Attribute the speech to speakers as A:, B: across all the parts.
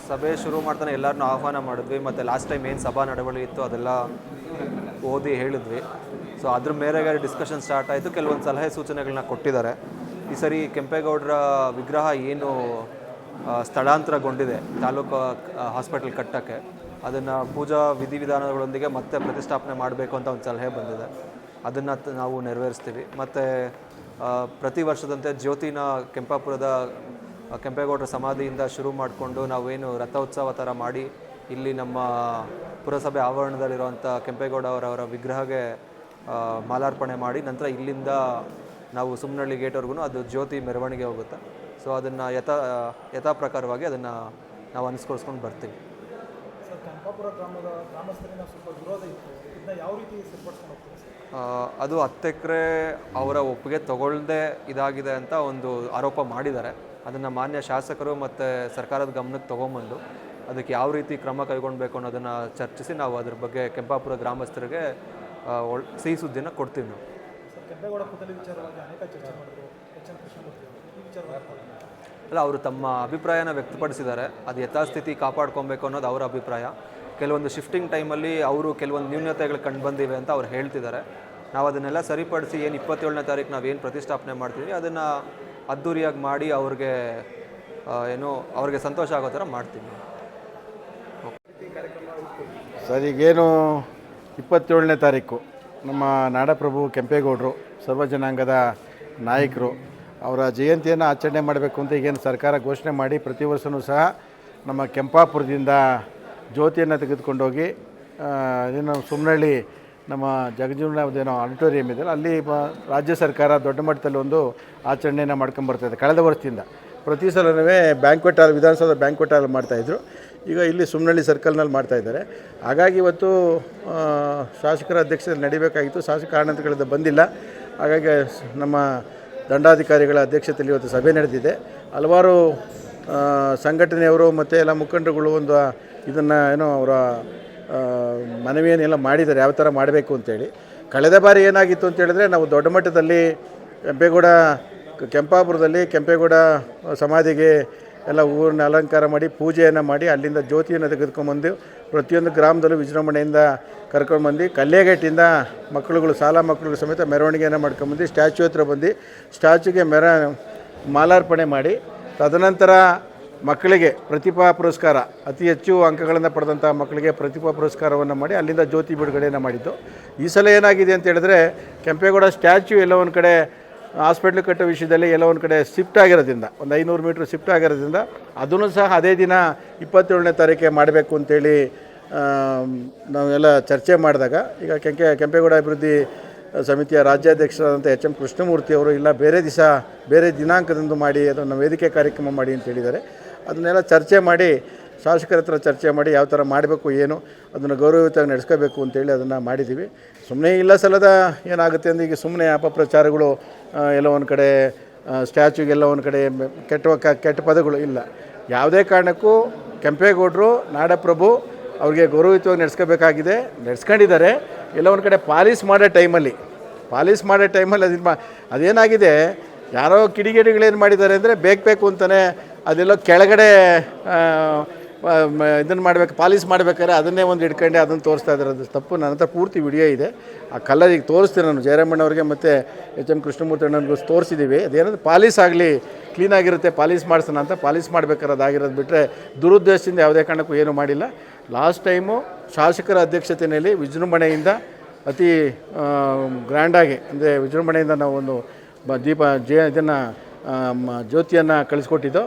A: ಸಭೆ ಶುರು ಮಾಡ್ತಾನೆ ಎಲ್ಲರನ್ನೂ ಆಹ್ವಾನ ಮಾಡಿದ್ವಿ, ಮತ್ತು ಲಾಸ್ಟ್ ಟೈಮ್ ಏನು ಸಭಾ ನಡವಳಿ ಇತ್ತು ಅದೆಲ್ಲ ಓದಿ ಹೇಳಿದ್ವಿ. ಸೊ ಅದ್ರ ಮೇರೆಗೆ ಡಿಸ್ಕಷನ್ ಸ್ಟಾರ್ಟ್ ಆಯಿತು. ಕೆಲವೊಂದು ಸಲಹೆ ಸೂಚನೆಗಳನ್ನ ಕೊಟ್ಟಿದ್ದಾರೆ. ಈ ಸರಿ ಕೆಂಪೇಗೌಡರ ವಿಗ್ರಹ ಏನು ಸ್ಥಳಾಂತರಗೊಂಡಿದೆ ತಾಲೂಕು ಹಾಸ್ಪಿಟಲ್ ಕಟ್ಟೋಕ್ಕೆ, ಅದನ್ನು ಪೂಜಾ ವಿಧಿವಿಧಾನಗಳೊಂದಿಗೆ ಮತ್ತೆ ಪ್ರತಿಷ್ಠಾಪನೆ ಮಾಡಬೇಕು ಅಂತ ಒಂದು ಸಲಹೆ ಬಂದಿದೆ. ಅದನ್ನು ನಾವು ನೆರವೇರಿಸ್ತೀವಿ. ಮತ್ತು ಪ್ರತಿ ವರ್ಷದಂತೆ ಜ್ಯೋತಿನ ಕೆಂಪಾಪುರದ ಕೆಂಪೇಗೌಡರ ಸಮಾಧಿಯಿಂದ ಶುರು ಮಾಡಿಕೊಂಡು ನಾವೇನು ರಥೋತ್ಸವ ಥರ ಮಾಡಿ ಇಲ್ಲಿ ನಮ್ಮ ಪುರಸಭೆ ಆವರಣದಲ್ಲಿರುವಂಥ ಕೆಂಪೇಗೌಡ ಅವರವರ ವಿಗ್ರಹಕ್ಕೆ ಮಾಲಾರ್ಪಣೆ ಮಾಡಿ ನಂತರ ಇಲ್ಲಿಂದ ನಾವು ಸುಮ್ಮನಹಳ್ಳಿ ಗೇಟ್ವರೆಗೂ ಅದು ಜ್ಯೋತಿ ಮೆರವಣಿಗೆ ಹೋಗುತ್ತೆ. ಸೊ ಅದನ್ನು ಯಥಾ ಪ್ರಕಾರವಾಗಿ ಅದನ್ನು ನಾವು ಅನುಸರಿಸ್ಕೊಂಡು ಬರ್ತೀವಿ.
B: ಸರ್, ಕೆಂಪಾಪುರ ಗ್ರಾಮದ ಗ್ರಾಮಸ್ಥರಿಂದ ಸ್ವಲ್ಪ ವಿರೋಧ ಇತ್ತು, ಇದನ್ನ ಯಾವ ರೀತಿ ಸರಿಪಡಿಸ್ಕೊಂಡು ಹೋಗ್ತೀವಿ ಸರ್?
A: ಅದು 10 ಎಕರೆ ಅವರ ಒಪ್ಪಿಗೆ ತಗೊಳ್ಳದೆ ಇದಾಗಿದೆ ಅಂತ ಒಂದು ಆರೋಪ ಮಾಡಿದ್ದಾರೆ. ಅದನ್ನು ಮಾನ್ಯ ಶಾಸಕರು ಮತ್ತು ಸರ್ಕಾರದ ಗಮನಕ್ಕೆ ತೊಗೊಂಬಂದು ಅದಕ್ಕೆ ಯಾವ ರೀತಿ ಕ್ರಮ ಕೈಗೊಳ್ಳಬೇಕು ಅನ್ನೋದನ್ನು ಚರ್ಚಿಸಿ ನಾವು ಅದ್ರ ಬಗ್ಗೆ ಕೆಂಪಾಪುರ ಗ್ರಾಮಸ್ಥರಿಗೆ ಸಿಹಿ ಸುದ್ದಿನ ಕೊಡ್ತೀವಿ. ನಾವು
B: ಸರ್, ಕೆಂಪೇಗೌಡ ಪುತ್ಥಳಿ ವಿಚಾರವಾಗಿ ಅನೇಕ ಚರ್ಚೆ ಮಾಡಿದ್ರು ಎಚ್.ಎಂ. ಕೃಷ್ಣಮೂರ್ತಿ ಈ ವಿಚಾರವಾಗಿ
A: ಅಲ್ಲ, ಅವರು ತಮ್ಮ ಅಭಿಪ್ರಾಯನ ವ್ಯಕ್ತಪಡಿಸಿದ್ದಾರೆ. ಅದು ಯಥಾಸ್ಥಿತಿ ಕಾಪಾಡ್ಕೊಬೇಕು ಅನ್ನೋದು ಅವರ ಅಭಿಪ್ರಾಯ. ಕೆಲವೊಂದು ಶಿಫ್ಟಿಂಗ್ ಟೈಮಲ್ಲಿ ಅವರು ಕೆಲವೊಂದು ನ್ಯೂನತೆಗಳು ಕಂಡು ಬಂದಿವೆ ಅಂತ ಅವ್ರು ಹೇಳ್ತಿದ್ದಾರೆ. ನಾವು ಅದನ್ನೆಲ್ಲ ಸರಿಪಡಿಸಿ ಏನು 27ನೇ ತಾರೀಕು ನಾವೇನು ಪ್ರತಿಷ್ಠಾಪನೆ ಮಾಡ್ತೀವಿ ಅದನ್ನು ಅದ್ದೂರಿಯಾಗಿ ಮಾಡಿ ಅವ್ರಿಗೆ ಸಂತೋಷ ಆಗೋ ಥರ ಮಾಡ್ತೀವಿ.
C: ಸರ್, ಈಗೇನು 27ನೇ ತಾರೀಕು ನಮ್ಮ ನಾಡಪ್ರಭು ಕೆಂಪೇಗೌಡರು ಸರ್ವ ಜನಾಂಗದ ನಾಯಕರು ಅವರ ಜಯಂತಿಯನ್ನು ಆಚರಣೆ ಮಾಡಬೇಕು ಅಂತ ಈಗೇನು ಸರ್ಕಾರ ಘೋಷಣೆ ಮಾಡಿ ಪ್ರತಿ ವರ್ಷವೂ ಸಹ ನಮ್ಮ ಕೆಂಪಾಪುರದಿಂದ ಜ್ಯೋತಿಯನ್ನು ತೆಗೆದುಕೊಂಡೋಗಿ ಏನು ಸುಮ್ಮನಹಳ್ಳಿ ನಮ್ಮ ಜಗಜೀವನದೇನೋ ಆಡಿಟೋರಿಯಂ ಇದೆಯಲ್ಲ ಅಲ್ಲಿ ರಾಜ್ಯ ಸರ್ಕಾರ ದೊಡ್ಡ ಮಟ್ಟದಲ್ಲಿ ಒಂದು ಆಚರಣೆಯನ್ನು ಮಾಡ್ಕೊಂಬರ್ತಾಯಿದೆ ಕಳೆದ ವರ್ಷದಿಂದ. ಪ್ರತಿ ಸಲವೂ ಬ್ಯಾಂಕ್ವೆಟ್ ಹಾಲ್, ವಿಧಾನಸೌಧ ಬ್ಯಾಂಕ್ವೆಟ್ ಹಾಲ್ ಮಾಡ್ತಾಯಿದ್ರು. ಈಗ ಇಲ್ಲಿ ಸುಮ್ಮನಹಳ್ಳಿ ಸರ್ಕಲ್ನಲ್ಲಿ ಮಾಡ್ತಾಯಿದ್ದಾರೆ. ಹಾಗಾಗಿ ಇವತ್ತು ಶಾಸಕರ ಅಧ್ಯಕ್ಷತೆಯಲ್ಲಿ ನಡೀಬೇಕಾಗಿತ್ತು. ಶಾಸಕ ಕಾರಣಗಳಿಂದ ಬಂದಿಲ್ಲ. ಹಾಗಾಗಿ ನಮ್ಮ ದಂಡಾಧಿಕಾರಿಗಳ ಅಧ್ಯಕ್ಷತೆಯಲ್ಲಿ ಇವತ್ತು ಸಭೆ ನಡೆದಿದೆ. ಹಲವಾರು ಸಂಘಟನೆಯವರು ಮತ್ತು ಎಲ್ಲ ಮುಖಂಡರುಗಳು ಒಂದು ಇದನ್ನು ಅವರ ಮನವಿಯನ್ನೆಲ್ಲ ಮಾಡಿದ್ದಾರೆ, ಯಾವ ಥರ ಮಾಡಬೇಕು ಅಂತೇಳಿ. ಕಳೆದ ಬಾರಿ ಏನಾಗಿತ್ತು ಅಂತೇಳಿದ್ರೆ, ನಾವು ದೊಡ್ಡ ಮಟ್ಟದಲ್ಲಿ ಕೆಂಪಾಪುರದಲ್ಲಿ ಕೆಂಪೇಗೌಡ ಸಮಾಧಿಗೆ ಎಲ್ಲ ಊರನ್ನ ಅಲಂಕಾರ ಮಾಡಿ ಪೂಜೆಯನ್ನು ಮಾಡಿ ಅಲ್ಲಿಂದ ಜ್ಯೋತಿಯನ್ನು ತೆಗೆದುಕೊಂಡ್ಬಂದು ಪ್ರತಿಯೊಂದು ಗ್ರಾಮದಲ್ಲೂ ವಿಜೃಂಭಣೆಯಿಂದ ಕರ್ಕೊಂಡ್ಬಂದು ಕಲ್ಲೇಗೇಟಿಂದ ಮಕ್ಕಳುಗಳು ಶಾಲಾ ಮಕ್ಕಳು ಸಮೇತ ಮೆರವಣಿಗೆಯನ್ನು ಮಾಡ್ಕೊಂಡ್ಬಂದು ಸ್ಟ್ಯಾಚ್ಯೂ ಹತ್ರ ಬಂದು ಸ್ಟ್ಯಾಚ್ಯೂಗೆ ಮಾಲಾರ್ಪಣೆ ಮಾಡಿ ತದನಂತರ ಮಕ್ಕಳಿಗೆ ಪ್ರತಿಭಾ ಪುರಸ್ಕಾರ, ಅತಿ ಹೆಚ್ಚು ಅಂಕಗಳನ್ನು ಪಡೆದಂಥ ಮಕ್ಕಳಿಗೆ ಪ್ರತಿಭಾ ಪುರಸ್ಕಾರವನ್ನು ಮಾಡಿ ಅಲ್ಲಿಂದ ಜ್ಯೋತಿ ಬಿಡುಗಡೆಯನ್ನು ಮಾಡಿದ್ದು. ಈ ಸಲ ಏನಾಗಿದೆ ಅಂತ ಹೇಳಿದ್ರೆ, ಕೆಂಪೇಗೌಡ ಸ್ಟ್ಯಾಚ್ಯೂ ಎಲ್ಲ ಒಂದು ಕಡೆ ಹಾಸ್ಪಿಟ್ಲ್ ಕಟ್ಟೋ ವಿಷಯದಲ್ಲಿ ಎಲ್ಲ ಒಂದು ಕಡೆ ಶಿಫ್ಟ್ ಆಗಿರೋದ್ರಿಂದ, ಒಂದು 500 ಮೀಟ್ರ್ ಶಿಫ್ಟ್ ಆಗಿರೋದ್ರಿಂದ ಅದನ್ನು ಸಹ ಅದೇ ದಿನ 27ನೇ ತಾರೀಕಿಗೆ ಮಾಡಬೇಕು ಅಂತೇಳಿ ನಾವೆಲ್ಲ ಚರ್ಚೆ ಮಾಡಿದಾಗ ಈಗ ಕೆಂಪೇಗೌಡ ಅಭಿವೃದ್ಧಿ ಸಮಿತಿಯ ರಾಜ್ಯಾಧ್ಯಕ್ಷರಾದಂಥ ಎಚ್.ಎಂ. ಕೃಷ್ಣಮೂರ್ತಿ ಅವರು ಇಲ್ಲ ಬೇರೆ ದಿನಾಂಕದಂದು ಮಾಡಿ ಅದನ್ನು ವೇದಿಕೆ ಕಾರ್ಯಕ್ರಮ ಮಾಡಿ ಅಂತ ಹೇಳಿದ್ದಾರೆ. ಅದನ್ನೆಲ್ಲ ಚರ್ಚೆ ಮಾಡಿ ಶಾಸಕರ ಹತ್ರ ಚರ್ಚೆ ಮಾಡಿ ಯಾವ ಥರ ಮಾಡಬೇಕು, ಏನು ಅದನ್ನು ಗೌರವಯುತವಾಗಿ ನಡೆಸ್ಕೋಬೇಕು ಅಂತೇಳಿ ಅದನ್ನು ಮಾಡಿದ್ದೀವಿ. ಸುಮ್ಮನೆ ಇಲ್ಲ ಸಲದ ಏನಾಗುತ್ತೆ ಅಂದರೆ ಈಗ ಸುಮ್ಮನೆ ಅಪಪ್ರಚಾರಗಳು ಎಲ್ಲ ಒಂದು ಕಡೆ ಸ್ಟ್ಯಾಚ್ಯೂಗೆಲ್ಲ ಒಂದು ಕಡೆ ಕೆಟ್ಟ ಪದಗಳು ಇಲ್ಲ. ಯಾವುದೇ ಕಾರಣಕ್ಕೂ ಕೆಂಪೇಗೌಡರು ನಾಡಪ್ರಭು ಅವ್ರಿಗೆ ಗೌರವಯುತವಾಗಿ ನಡೆಸ್ಕೋಬೇಕಾಗಿದೆ, ನಡೆಸ್ಕೊಂಡಿದ್ದಾರೆ. ಎಲ್ಲ ಒಂದು ಕಡೆ ಪಾಲಿಸ್ ಮಾಡೋ ಟೈಮಲ್ಲಿ ಅದೇನಾಗಿದೆ, ಯಾರೋ ಕಿಡಿಗೇಡಿಗಳೇನು ಮಾಡಿದ್ದಾರೆ ಅಂದರೆ ಬೇಕು ಅಂತಲೇ ಅದೆಲ್ಲೋ ಕೆಳಗಡೆ ಇದನ್ನು ಮಾಡಬೇಕು, ಪಾಲಿಸ್ ಮಾಡಬೇಕಾದ್ರೆ ಅದನ್ನೇ ಒಂದು ಇಟ್ಕೊಂಡು ಅದನ್ನು ತೋರಿಸ್ತಾ ಇದ್ದಾರೆ. ಅದು ತಪ್ಪು. ನನ್ನ ಹತ್ರ ಪೂರ್ತಿ ವಿಡಿಯೋ ಇದೆ. ಆ ಕಲರ್ ಈಗ ತೋರಿಸ್ತೀನಿ ನಾನು ಜಯರಾಮಣ್ಣವ್ರಿಗೆ ಮತ್ತು ಎಚ್.ಎಂ. ಕೃಷ್ಣಮೂರ್ತಿ ಅಣ್ಣನಿಗೂ ತೋರಿಸಿದ್ದೀವಿ. ಅದೇನಂದ್ರೆ ಪಾಲಿಸ್ ಆಗಲಿ, ಕ್ಲೀನಾಗಿರುತ್ತೆ, ಪಾಲಿಸ್ ಮಾಡಿಸೋಣ ಅಂತ ಪಾಲಿಸ್ ಮಾಡಬೇಕಾದ್ರೆ ಅದಾಗಿರೋದು ಬಿಟ್ಟರೆ ದುರುದ್ದೇಶದಿಂದ ಯಾವುದೇ ಕಾರಣಕ್ಕೂ ಏನೂ ಮಾಡಿಲ್ಲ. ಲಾಸ್ಟ್ ಟೈಮು ಶಾಸಕರ ಅಧ್ಯಕ್ಷತೆಯಲ್ಲಿ ವಿಜೃಂಭಣೆಯಿಂದ ಅತಿ ಗ್ರ್ಯಾಂಡಾಗಿ ಅಂದರೆ ವಿಜೃಂಭಣೆಯಿಂದ ನಾವು ಒಂದು ಇದನ್ನು ಜ್ಯೋತಿಯನ್ನು ಕಳಿಸ್ಕೊಟ್ಟಿದ್ದು.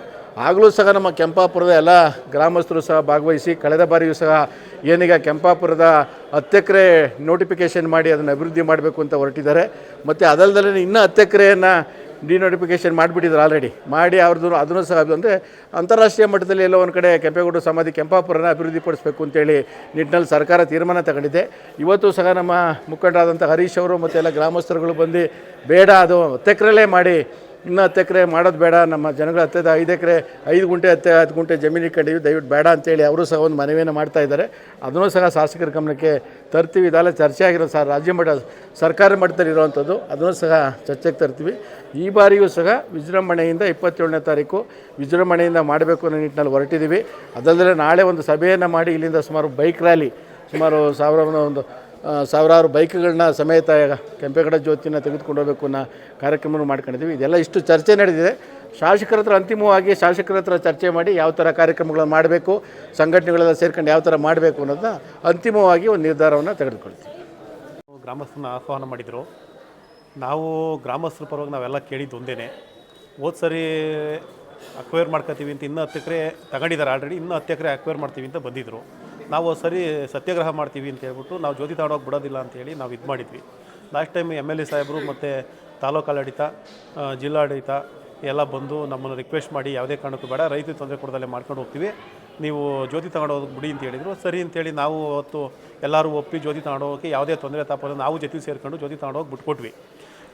C: ಆಗಲೂ ಸಹ ನಮ್ಮ ಕೆಂಪಾಪುರದ ಎಲ್ಲ ಗ್ರಾಮಸ್ಥರು ಸಹ ಭಾಗವಹಿಸಿ ಕಳೆದ ಬಾರಿಯೂ ಸಹ ಏನೀಗ ಕೆಂಪಾಪುರದ 10 ಎಕರೆ ನೋಟಿಫಿಕೇಷನ್ ಮಾಡಿ ಅದನ್ನು ಅಭಿವೃದ್ಧಿ ಮಾಡಬೇಕು ಅಂತ ಹೊರಟಿದ್ದಾರೆ. ಮತ್ತು ಅದಲ್ಲದೆ ಇನ್ನೂ 10 ಎಕರೆಯನ್ನು ಡಿನೋಟಿಫಿಕೇಷನ್ ಮಾಡಿಬಿಟ್ಟಿದ್ದಾರೆ ಆಲ್ರೆಡಿ. ಮಾಡಿ ಅದನ್ನು ಸಹ ಅಂದರೆ ಅಂತಾರಾಷ್ಟ್ರೀಯ ಮಟ್ಟದಲ್ಲಿ ಎಲ್ಲೋ ಒಂದು ಕಡೆ ಕೆಂಪೇಗೌಡ ಸಮಾಧಿ ಕೆಂಪಾಪುರನ ಅಭಿವೃದ್ಧಿಪಡಿಸಬೇಕು ಅಂತೇಳಿ ನಿಟ್ಟಿನಲ್ಲಿ ಸರ್ಕಾರ ತೀರ್ಮಾನ ತಗೊಂಡಿದೆ. ಇವತ್ತು ಸಹ ನಮ್ಮ ಮುಖಂಡರಾದಂಥ ಹರೀಶ್ ಅವರು ಮತ್ತು ಎಲ್ಲ ಗ್ರಾಮಸ್ಥರುಗಳು ಬಂದು ಬೇಡ, ಅದು 10 ಎಕರೆಲೇ ಮಾಡಿ ಇನ್ನೂ 10 ಎಕರೆ ಮಾಡೋದು ಬೇಡ, ನಮ್ಮ ಜನಗಳು 5 ಎಕರೆ 5 ಗುಂಟೆ 10 ಗುಂಟೆ ಜಮೀನು ಇಟ್ಕೊಂಡಿವಿ, ದಯವಿಟ್ಟು ಬೇಡ ಅಂತೇಳಿ ಅವರು ಸಹ ಒಂದು ಮನವಿಯನ್ನು ಮಾಡ್ತಾ ಇದ್ದಾರೆ. ಅದನ್ನೂ ಸಹ ಶಾಸಕರ ಗಮನಕ್ಕೆ ತರ್ತೀವಿ. ಇದೆಲ್ಲ ಚರ್ಚೆ ಆಗಿರೋ ಸರ್ ರಾಜ್ಯ ಮಟ್ಟ ಸರ್ಕಾರ ಮಟ್ಟದಲ್ಲಿ ಇರುವಂಥದ್ದು, ಅದನ್ನು ಸಹ ಚರ್ಚೆಗೆ ತರ್ತೀವಿ. ಈ ಬಾರಿಯೂ ಸಹ ವಿಜೃಂಭಣೆಯಿಂದ 27ನೇ ತಾರೀಕು ವಿಜೃಂಭಣೆಯಿಂದ ಮಾಡಬೇಕು ಅನ್ನೋ ನಿಟ್ಟಿನಲ್ಲಿ ಹೊರಟಿದ್ದೀವಿ. ಅದಲ್ಲದೆ ನಾಳೆ ಒಂದು ಸಭೆಯನ್ನು ಮಾಡಿ ಇಲ್ಲಿಂದ ಸುಮಾರು ಬೈಕ್ ರ್ಯಾಲಿ, ಸುಮಾರು ಸಾವಿರಾರು ಬೈಕ್ಗಳನ್ನ ಸಮೇತ ಕೆಂಪೇಗೌಡ ಜ್ಯೋತಿನ ತೆಗೆದುಕೊಂಡು ಹೋಗಬೇಕು ಅನ್ನೋ ಕಾರ್ಯಕ್ರಮವನ್ನು ಮಾಡ್ಕೊಂಡಿದ್ದೀವಿ. ಇದೆಲ್ಲ ಇಷ್ಟು ಚರ್ಚೆ ನಡೆದಿದೆ. ಶಾಸಕರ ಹತ್ರ ಅಂತಿಮವಾಗಿ ಶಾಸಕರ ಹತ್ರ ಚರ್ಚೆ ಮಾಡಿ ಯಾವ ಥರ ಕಾರ್ಯಕ್ರಮಗಳನ್ನು ಮಾಡಬೇಕು, ಸಂಘಟನೆಗಳೆಲ್ಲ ಸೇರ್ಕೊಂಡು ಯಾವ ಥರ ಮಾಡಬೇಕು ಅನ್ನೋದನ್ನ ಅಂತಿಮವಾಗಿ ಒಂದು ನಿರ್ಧಾರವನ್ನು ತೆಗೆದುಕೊಳ್ತೀವಿ.
D: ಗ್ರಾಮಸ್ಥರನ್ನ ಆಹ್ವಾನ ಮಾಡಿದರು. ನಾವು ಗ್ರಾಮಸ್ಥರ ಪರವಾಗಿ ನಾವೆಲ್ಲ ಕೇಳಿದ್ದು ಒಂದೇ, ಹೋದ ಸರಿ ಅಕ್ವೈರ್ ಮಾಡ್ಕೊತೀವಿ ಅಂತ ಇನ್ನೂ 10 ಎಕರೆ ತಗೊಂಡಿದ್ದಾರೆ ಆಲ್ರೆಡಿ, ಇನ್ನೂ 10 ಎಕರೆ ಅಕ್ವೈರ್ ಮಾಡ್ತೀವಿ ಅಂತ ಬಂದಿದ್ದರು. ನಾವು ಸರಿ ಸತ್ಯಾಗ್ರಹ ಮಾಡ್ತೀವಿ ಅಂತ ಹೇಳ್ಬಿಟ್ಟು ನಾವು ಜ್ಯೋತಿ ತಗೊಂಡೋಗಿ ಬಿಡೋದಿಲ್ಲ ಅಂತೇಳಿ ನಾವು ಇದು ಮಾಡಿದ್ವಿ. ಲಾಸ್ಟ್ ಟೈಮ್ MLA ಸಾಹೇಬರು ಮತ್ತು ತಾಲೂಕು ಆಡಳಿತ, ಜಿಲ್ಲಾಡಳಿತ ಎಲ್ಲ ಬಂದು ನಮ್ಮನ್ನು ರಿಕ್ವೆಸ್ಟ್ ಮಾಡಿ ಯಾವುದೇ ಕಾರಣಕ್ಕೂ ಬೇಡ, ರೈತರಿಗೆ ತೊಂದರೆ ಕೊಡದಲ್ಲೇ ಮಾಡ್ಕೊಂಡು ಹೋಗ್ತೀವಿ, ನೀವು ಜ್ಯೋತಿ ತಗೊಂಡೋಗಿ ಬಿಡಿ ಅಂತ ಹೇಳಿದರು. ಸರಿ ಅಂತೇಳಿ ನಾವು ಅವತ್ತು ಎಲ್ಲರೂ ಒಪ್ಪಿ ಜ್ಯೋತಿ ತಗೊಂಡೋಗಿ ಯಾವುದೇ ತೊಂದರೆ ತಾಪಲ್ಲ ನಾವು ಜೊತೆ ಸೇರ್ಕೊಂಡು ಜ್ಯೋತಿ ತಗೊಂಡೋಗಿ ಬಿಟ್ಕೊಟ್ವಿ.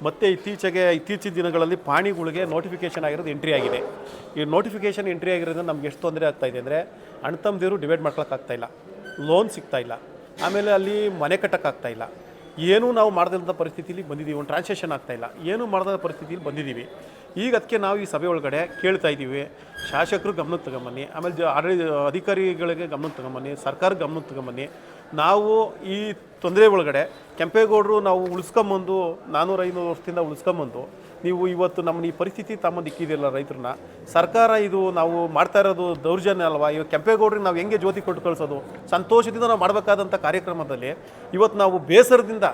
D: ಮತ್ತು ಇತ್ತೀಚಿನ ದಿನಗಳಲ್ಲಿ ಪಾಣಿಗಳಿಗೆ ನೋಟಿಫಿಕೇಷನ್ ಆಗಿರೋದು ಎಂಟ್ರಿ ಆಗಿದೆ. ಈ ನೋಟಿಫಿಕೇಷನ್ ಎಂಟ್ರಿ ಆಗಿರೋದ್ರಿಂದ ನಮ್ಗೆ ಎಷ್ಟು ತೊಂದರೆ ಆಗ್ತಾಯಿದೆ ಅಂದರೆ, ಅಣ್ಣ ತಮ್ಮದಿರು ಡಿವೈಡ್ ಮಾಡ್ಕೊಳಕ್ಕಾಗ್ತಾಯಿಲ್ಲ, ಲೋನ್ ಸಿಗ್ತಾಯಿಲ್ಲ, ಆಮೇಲೆ ಅಲ್ಲಿ ಮನೆ ಕಟ್ಟೋಕ್ಕಾಗ್ತಾಯಿಲ್ಲ, ಏನೂ ನಾವು ಮಾಡದಂಥ ಪರಿಸ್ಥಿತಿಲಿ ಬಂದಿದ್ದೀವಿ. ಒಂದು ಟ್ರಾನ್ಸಾಕ್ಷನ್ ಆಗ್ತಾಯಿಲ್ಲ, ಏನೂ ಮಾಡದ ಪರಿಸ್ಥಿತಿಲಿ ಬಂದಿದ್ದೀವಿ. ಈಗ ಅದಕ್ಕೆ ನಾವು ಈ ಸಭೆ ಒಳಗಡೆ ಕೇಳ್ತಾ ಇದ್ದೀವಿ, ಶಾಸಕರು ಗಮನಕ್ಕೆ ತಗೊಂಬನ್ನಿ, ಆಮೇಲೆ ಅಧಿಕಾರಿಗಳಿಗೆ ಗಮನಕ್ಕೆ ತಗೊಂಬನ್ನಿ, ಸರ್ಕಾರ ಗಮನಕ್ಕೆ ತಗೊಂಬನ್ನಿ. ನಾವು ಈ ತೊಂದರೆ ಒಳಗಡೆ ಕೆಂಪೇಗೌಡರು ನಾವು ಉಳಿಸ್ಕೊಂಬಂದು 400-500 ವರ್ಷದಿಂದ ಉಳಿಸ್ಕೊಂಬಂದು ನೀವು ಇವತ್ತು ನಮ್ಮನ್ನ ಈ ಪರಿಸ್ಥಿತಿ ತಮ್ಮದು ಇಕ್ಕಿದಿಲ್ಲ ರೈತರನ್ನ. ಸರ್ಕಾರ ಇದು ನಾವು ಮಾಡ್ತಾ ಇರೋದು ದೌರ್ಜನ್ಯ ಅಲ್ವಾ? ಇವಾಗ ಕೆಂಪೇಗೌಡರಿಗೆ ನಾವು ಹೆಂಗೆ ಜ್ಯೋತಿ ಕೊಟ್ಟು ಕಳಿಸೋದು? ಸಂತೋಷದಿಂದ ನಾವು ಮಾಡಬೇಕಾದಂಥ ಕಾರ್ಯಕ್ರಮದಲ್ಲಿ ಇವತ್ತು ನಾವು ಬೇಸರದಿಂದ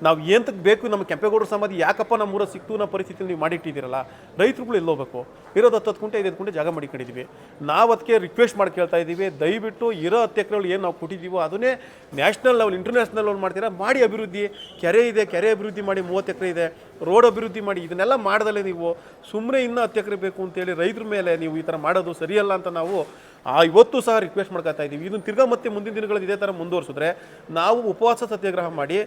D: ನಾವು ಏನಕ್ಕೆ ಬೇಕು, ನಮ್ಮ ಕೆಂಪೇಗೌಡರ ಸಮಾಧಿ ಯಾಕಪ್ಪ ನಮ್ಮ ಊರ ಸಿಕ್ತು ಅನ್ನೋ ಪರಿಸ್ಥಿತಿಯಲ್ಲಿ ನೀವು ಮಾಡಿಟ್ಟಿದ್ದೀರಲ್ಲ, ರೈತರುಗಳು ಎಲ್ಲೋಗ್ಬೇಕು? ಇರೋದು 10 ಗುಂಟೆ 5 ಗುಂಟೆ ಜಾಗ ಮಾಡಿಕೊಂಡಿದ್ದೀವಿ. ನಾವು ಅದಕ್ಕೆ ರಿಕ್ವೆಸ್ಟ್ ಮಾಡಿ ಕೇಳ್ತಾ ಇದ್ದೀವಿ, ದಯವಿಟ್ಟು ಇರೋ 10 ಎಕರೆಗಳು ಏನು ನಾವು ಕೊಟ್ಟಿದ್ದೀವೋ ಅದನ್ನೇ ನ್ಯಾಷನಲ್ ಲೆವೆಲ್, ಇಂಟರ್ನ್ಯಾಷನಲ್ ಲೆವೆಲ್ ಮಾಡ್ತೀರಾ ಮಾಡಿ, ಅಭಿವೃದ್ಧಿ ಕೆರೆ ಇದೆ, ಕೆರೆ ಅಭಿವೃದ್ಧಿ ಮಾಡಿ, 30 ಎಕರೆ ಇದೆ, ರೋಡ್ ಅಭಿವೃದ್ಧಿ ಮಾಡಿ. ಇದನ್ನೆಲ್ಲ ಮಾಡದಲ್ಲೇ ನೀವು ಸುಮ್ಮನೆ ಇನ್ನೂ 10 ಎಕರೆ ಬೇಕು ಅಂತೇಳಿ ರೈತರ ಮೇಲೆ ನೀವು ಈ ಥರ ಮಾಡೋದು ಸರಿಯಲ್ಲ ಅಂತ ನಾವು ಇವತ್ತು ಸಹ ರಿಕ್ವೆಸ್ಟ್ ಮಾಡ್ಕೊತಾ ಇದ್ದೀವಿ. ಇದನ್ನು ತಿರ್ಗಾ ಮತ್ತೆ ಮುಂದಿನ ದಿನಗಳಲ್ಲಿ ಇದೇ ಥರ ಮುಂದುವರಿಸಿದ್ರೆ ನಾವು ಉಪವಾಸ ಸತ್ಯಾಗ್ರಹ ಮಾಡಿ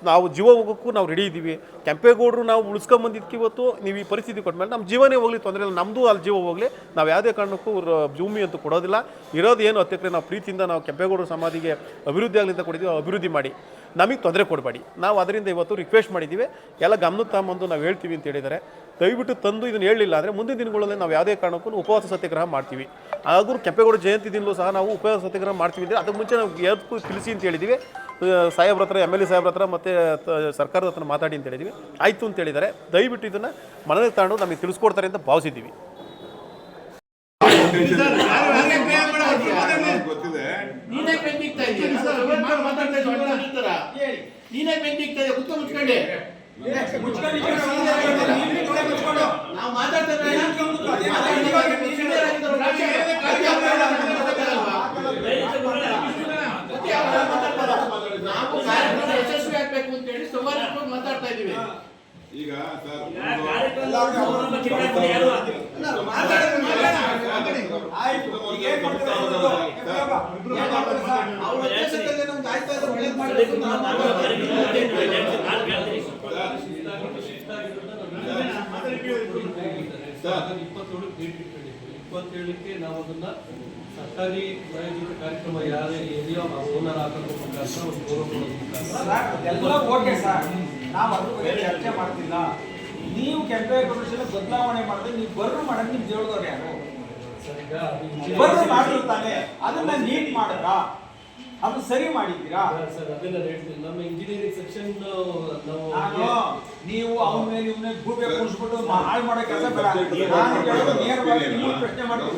D: ನಾವು ಜೀವ ಹೋಗೋಕ್ಕೂ ನಾವು ರೆಡಿ ಇದ್ದೀವಿ. ಕೆಂಪೇಗೌಡರು ನಾವು ಉಳಿಸ್ಕೊಂಬಂದಿದ್ದಕ್ಕೆ ಇವತ್ತು ನೀವು ಈ ಪರಿಸ್ಥಿತಿ ಕೊಟ್ಮೇಲೆ ನಮ್ಮ ಜೀವನೇ ಹೋಗಲಿ, ತೊಂದರೆ ಇಲ್ಲ, ನಮ್ಮದು ಅಲ್ಲಿ ಜೀವ ಹೋಗಲಿ, ನಾವು ಯಾವುದೇ ಕಾರಣಕ್ಕೂ ಭೂಮಿ ಅಂತೂ ಕೊಡೋದಿಲ್ಲ. ಇರೋದು ಏನು 10 ಎಕರೆ ನಾವು ಪ್ರೀತಿಯಿಂದ ನಾವು ಕೆಂಪೇಗೌಡರ ಸಮಾಧಿಗೆ ಅಭಿವೃದ್ಧಿ ಆಗಲಿ ಅಂತ ಕೊಟ್ಟಿದ್ದೀವಿ, ಅಭಿವೃದ್ಧಿ ಮಾಡಿ, ನಮಗೆ ತೊಂದರೆ ಕೊಡಬೇಡಿ. ನಾವು ಅದರಿಂದ ಇವತ್ತು ರಿಕ್ವೆಸ್ಟ್ ಮಾಡಿದ್ದೀವಿ, ಎಲ್ಲ ಗಮನಕ್ಕೆ ತಗೊಂಬಂದು ನಾವು ಹೇಳ್ತೀವಿ ಅಂತ ಹೇಳಿದ್ದಾರೆ. ದಯವಿಟ್ಟು ತಂದು ಇದನ್ನು ಹೇಳಲಿಲ್ಲ ಅಂದರೆ ಮುಂದಿನ ದಿನಗಳಲ್ಲಿ ನಾವು ಯಾವುದೇ ಕಾರಣಕ್ಕೂ ಉಪವಾಸ ಸತ್ಯಾಗ್ರಹ ಮಾಡ್ತೀವಿ. ಹಾಗೂ ಕೆಂಪೇಗೌಡ ಜಯಂತಿ ದಿನವೂ ಸಹ ನಾವು ಉಪವಾಸ ಸತ್ಯಾಗ್ರಹ ಮಾಡ್ತೀವಿ ಅಂದರೆ ಅದಕ್ಕೆ ಮುಂಚೆ ನಾವು ಯಾವ್ದಕ್ಕೂ ತಿಳಿಸಿ ಅಂತ ಹೇಳಿದ್ದೀವಿ. ಸಾಹೇಬ್ರ ಹತ್ರ, MLA ಸಾಹೇಬ್ರ ಹತ್ರ ಮತ್ತು ಸರ್ಕಾರದ ಹತ್ರ ಮಾತಾಡಿ ಅಂತ ಹೇಳಿದ್ದೀವಿ. ಆಯಿತು ಅಂತ ಹೇಳಿದ್ದಾರೆ. ದಯವಿಟ್ಟು ಇದನ್ನು ಮನದಲ್ಲಿ ತಗೊಂಡು ನಮಗೆ ತಿಳಿಸ್ಕೊಡ್ತಾರೆ ಅಂತ ಭಾವಿಸಿದ್ದೀವಿ.
E: ಯಶಸ್ವಿ ಆಗ್ಬೇಕು ಅಂತ ಹೇಳಿ ಸುಮಾರು ಮಾತಾಡ್ತಾ ಇದ್ದೀವಿ. ಈಗ
F: ಇಪ್ಪತ್ತೇಳಕ್ಕೆ ನಾವು ಅದನ್ನ ಸರ್ಕಾರಿ ಪ್ರಾಯೋಜಿತ ಕಾರ್ಯಕ್ರಮ ಯಾರೇ ಇದೆಯೋ ಆ ಓನರ್ ಹಾಕೋದ್ರ ಮುಖಾಂತರ ಒಂದು ಗೌರವ
B: ಎಲ್ಲ ಓಕೆ ಸರ್, ನಾವು ಅದ್ರ ಬಗ್ಗೆ ಚರ್ಚೆ ಮಾಡ್ತಿಲ್ಲ. ನೀವು ಕೆಂಪೇಗೌಡರ ಬದಲಾವಣೆ ಮಾಡಿದ್ರೆ ನೀವು ಬರ್ರು ಮಾಡಕ್ಕೆ ನಿಮ್ಗೆ ಹೇಳಿದವ್ರು ಯಾರು? ಬರ್ರು ಮಾಡಿರ್ತಾನೆ, ಅದನ್ನ ನೀಟ್ ಮಾಡಿದ್ರ, ಅದು ಸರಿ ಮಾಡಿದ್ದೀರಾ
F: ಸರ್? ಅದನ್ನ ಹೇಳ್ತೀನಿ, ನಮ್ಮ ಇಂಜಿನಿಯರಿಂಗ್ ಸೆಕ್ಷನ್
B: ನೀವು ಅವನ ಮೇಲೆ ಇವನೇ ಗೂಬೆ ಕೂರಿಸ್ಬಿಟ್ಟು ಹಾಳು ಮಾಡೋ ಕೆಲಸ ಬೇಡ. ನಾನು ನೇರವಾಗಿ ನೀವು ಪ್ರಶ್ನೆ ಮಾಡ್ತೀನಿ.